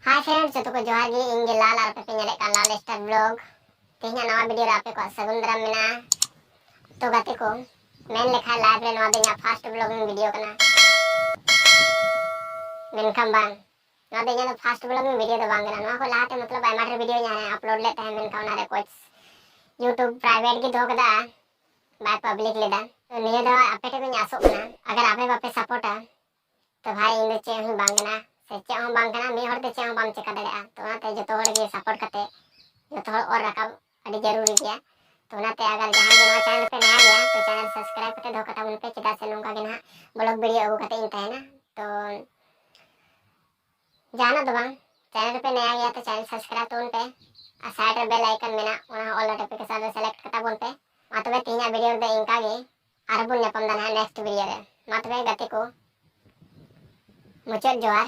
Hi friends, जो को जोहार गी इंगे लाल और पे नेले का लाल स्टार ब्लॉग तेहना नवा वीडियो आपे को सगुन दराम मेना तो गाते को मेन लेखा लाइव रे नवा देना फास्ट ब्लॉगिंग वीडियो कना मेनकम बांग नवा देना तो फास्ट ब्लॉगिंग वीडियो तो बांग नवा को लाते मतलब आइमा वीडियो याने अपलोड लेते हैं मेनका उनारे कुछ यूट्यूब प्राइवेट की धोक दा बाय पब्लिक लेदा तो निये दो आपे के आसो कना अगर आपे बापे सपोर्ट तो भाई इन चे ही बांगना से चे हम बांगना मी हर ते चे हम बांग चेका दड़ेया तो नाते जतो हर गे सपोर्ट करते जतो हर और रकम अड़ी जरूरी गया तो नाते अगर जहां नवा चैनल पे नया गया तो चैनल सब्सक्राइब करते धो कता उन पे चेदा से नोंका के ना ब्लॉग वीडियो अगु कते इन तहना तो जाना दो बांग चैनल पे नया गया तो चैनल सब्सक्राइब तो उन पे आ साइड रे बेल आइकन मेना ओना ऑल नोटिफिकेशन सेलेक्ट कता बोल पे मातबे तीना वीडियो दे इनका गे आरबुन नेपम दाना नेक्स्ट वीडियो रे मातबे गते को मुचत जोहार।